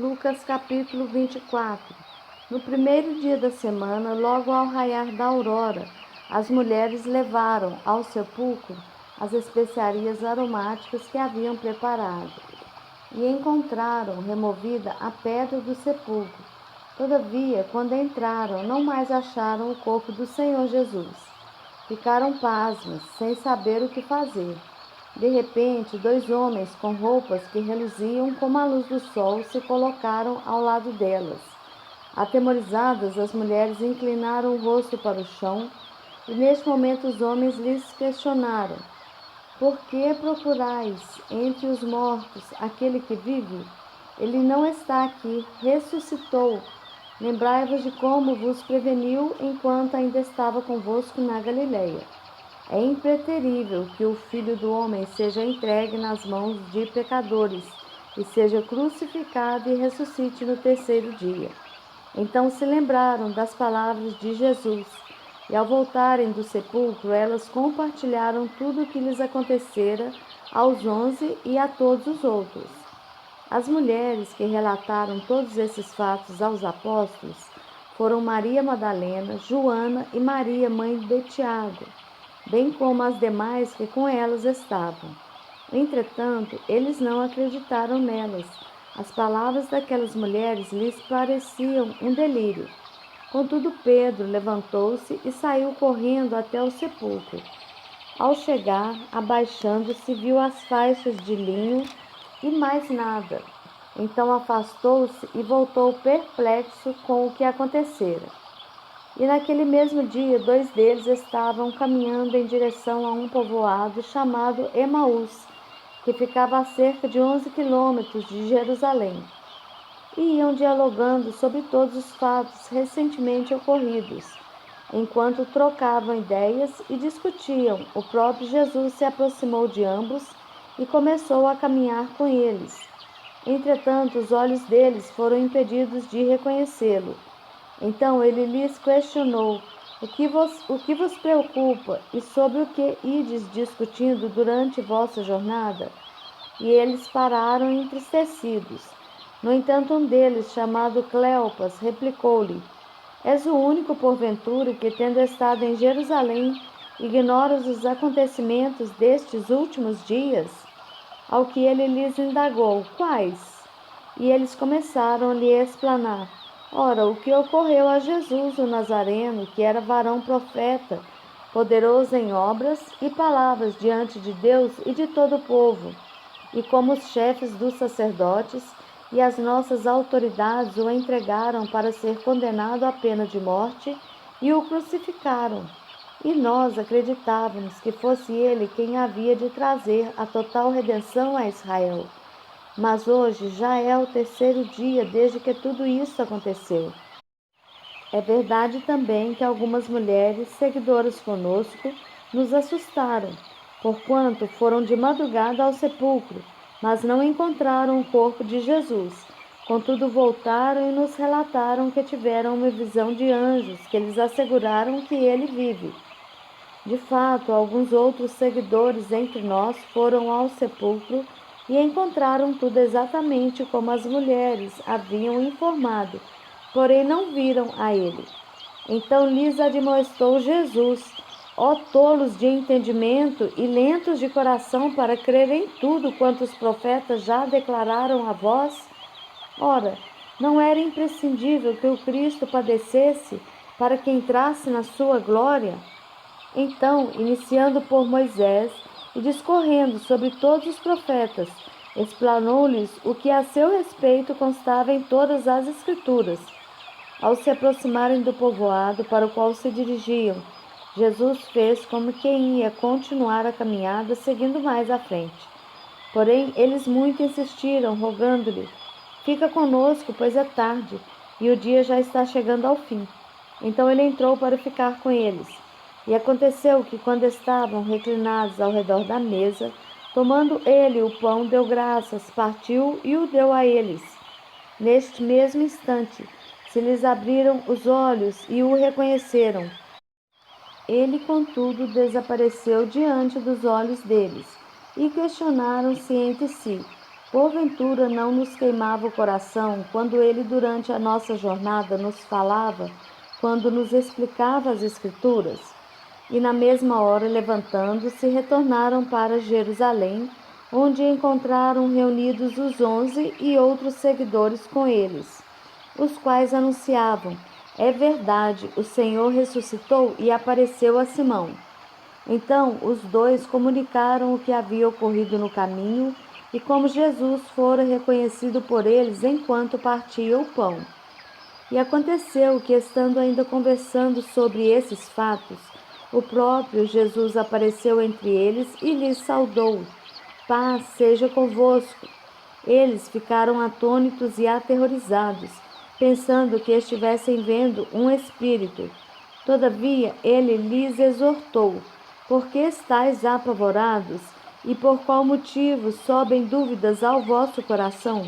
Lucas capítulo 24. No primeiro dia da semana, logo ao raiar da aurora, as mulheres levaram ao sepulcro as especiarias aromáticas que haviam preparado e encontraram removida a pedra do sepulcro. Todavia, quando entraram, não mais acharam o corpo do Senhor Jesus. Ficaram pasmas, sem saber o que fazer. De repente, 2 homens com roupas que reluziam como a luz do sol se colocaram ao lado delas. Atemorizadas, as mulheres inclinaram o rosto para o chão, e neste momento os homens lhes questionaram: por que procurais entre os mortos aquele que vive? Ele não está aqui, ressuscitou. Lembrai-vos de como vos preveniu enquanto ainda estava convosco na Galileia. É impreterível que o Filho do Homem seja entregue nas mãos de pecadores e seja crucificado e ressuscite no terceiro dia. Então se lembraram das palavras de Jesus, e ao voltarem do sepulcro, elas compartilharam tudo o que lhes acontecera aos 11 e a todos os outros. As mulheres que relataram todos esses fatos aos apóstolos foram Maria Madalena, Joana e Maria, mãe de Tiago, bem como as demais que com elas estavam. Entretanto, eles não acreditaram nelas. As palavras daquelas mulheres lhes pareciam um delírio. Contudo, Pedro levantou-se e saiu correndo até o sepulcro. Ao chegar, abaixando-se, viu as faixas de linho e mais nada. Então afastou-se e voltou perplexo com o que acontecera. E naquele mesmo dia, 2 deles estavam caminhando em direção a um povoado chamado Emaús, que ficava a cerca de 11 quilômetros de Jerusalém, e iam dialogando sobre todos os fatos recentemente ocorridos. Enquanto trocavam ideias e discutiam, o próprio Jesus se aproximou de ambos e começou a caminhar com eles. Entretanto, os olhos deles foram impedidos de reconhecê-lo. Então ele lhes questionou: o que vos preocupa e sobre o que ides discutindo durante vossa jornada? E eles pararam entristecidos. No entanto, um deles, chamado Cleopas, replicou-lhe: és o único, porventura, que, tendo estado em Jerusalém, ignoras os acontecimentos destes últimos dias? Ao que ele lhes indagou: quais? E eles começaram a lhe explanar: ora, o que ocorreu a Jesus, o Nazareno, que era varão profeta, poderoso em obras e palavras diante de Deus e de todo o povo, e como os chefes dos sacerdotes e as nossas autoridades o entregaram para ser condenado à pena de morte e o crucificaram. E nós acreditávamos que fosse ele quem havia de trazer a total redenção a Israel. Mas hoje já é o terceiro dia desde que tudo isso aconteceu. É verdade também que algumas mulheres seguidoras conosco nos assustaram, porquanto foram de madrugada ao sepulcro, mas não encontraram o corpo de Jesus. Contudo, voltaram e nos relataram que tiveram uma visão de anjos que lhes asseguraram que ele vive. De fato, alguns outros seguidores entre nós foram ao sepulcro e encontraram tudo exatamente como as mulheres haviam informado, porém não viram a ele. Então lhes admoestou Jesus: ó tolos de entendimento e lentos de coração para crer em tudo quanto os profetas já declararam a vós? Ora, não era imprescindível que o Cristo padecesse para que entrasse na sua glória? Então, iniciando por Moisés e discorrendo sobre todos os profetas, explanou-lhes o que a seu respeito constava em todas as Escrituras. Ao se aproximarem do povoado para o qual se dirigiam, Jesus fez como quem ia continuar a caminhada seguindo mais à frente. Porém, eles muito insistiram, rogando-lhe: fica conosco, pois é tarde, e o dia já está chegando ao fim. Então ele entrou para ficar com eles. E aconteceu que, quando estavam reclinados ao redor da mesa, tomando ele o pão, deu graças, partiu e o deu a eles. Neste mesmo instante, se lhes abriram os olhos e o reconheceram. Ele, contudo, desapareceu diante dos olhos deles, e questionaram-se entre si: Porventura não nos queimava o coração quando ele durante a nossa jornada nos falava, quando nos explicava as Escrituras? E na mesma hora, levantando-se, retornaram para Jerusalém, onde encontraram reunidos os 11 e outros seguidores com eles, os quais anunciavam: é verdade, o Senhor ressuscitou e apareceu a Simão. Então os dois comunicaram o que havia ocorrido no caminho e como Jesus fora reconhecido por eles enquanto partia o pão. E aconteceu que, estando ainda conversando sobre esses fatos, o próprio Jesus apareceu entre eles e lhes saudou: paz seja convosco. Eles ficaram atônitos e aterrorizados, pensando que estivessem vendo um espírito. Todavia ele lhes exortou: por que estáis apavorados? E por qual motivo sobem dúvidas ao vosso coração?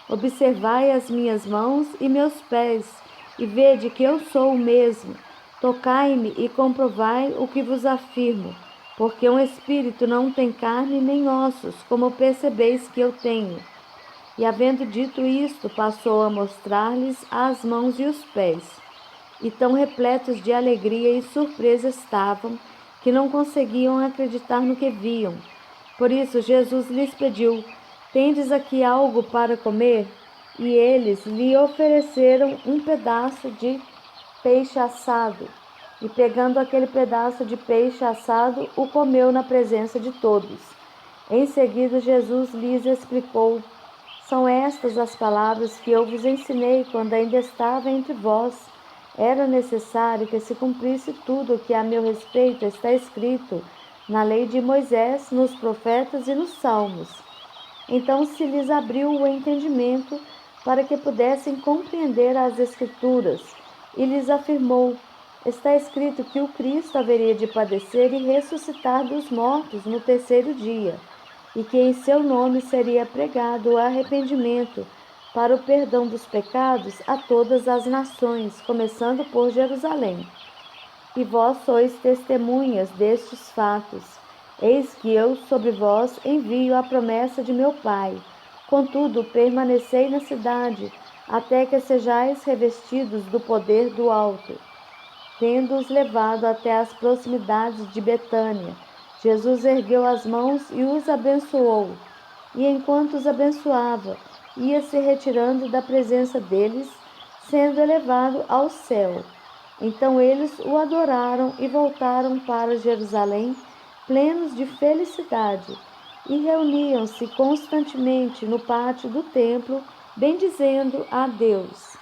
Observai as minhas mãos e meus pés, e vede que eu sou o mesmo. Tocai-me e comprovai o que vos afirmo, porque um espírito não tem carne nem ossos, como percebeis que eu tenho. E havendo dito isto, passou a mostrar-lhes as mãos e os pés. E tão repletos de alegria e surpresa estavam, que não conseguiam acreditar no que viam. Por isso Jesus lhes pediu: tendes aqui algo para comer? E eles lhe ofereceram um pedaço de peixe assado. E pegando aquele pedaço de peixe assado, o comeu na presença de todos. Em seguida Jesus lhes explicou: são estas as palavras que eu vos ensinei quando ainda estava entre vós. Era necessário que se cumprisse tudo o que a meu respeito está escrito na lei de Moisés, nos profetas e nos salmos. Então se lhes abriu o entendimento para que pudessem compreender as Escrituras, e lhes afirmou: está escrito que o Cristo haveria de padecer e ressuscitar dos mortos no terceiro dia, e que em seu nome seria pregado o arrependimento para o perdão dos pecados a todas as nações, começando por Jerusalém. E vós sois testemunhas destes fatos. Eis que eu sobre vós envio a promessa de meu Pai. Contudo, permanecei na cidade, até que sejais revestidos do poder do alto. Tendo-os levado até as proximidades de Betânia, Jesus ergueu as mãos e os abençoou. E enquanto os abençoava, ia se retirando da presença deles, sendo elevado ao céu. Então eles o adoraram e voltaram para Jerusalém, plenos de felicidade, e reuniam-se constantemente no pátio do templo, bendizendo a Deus.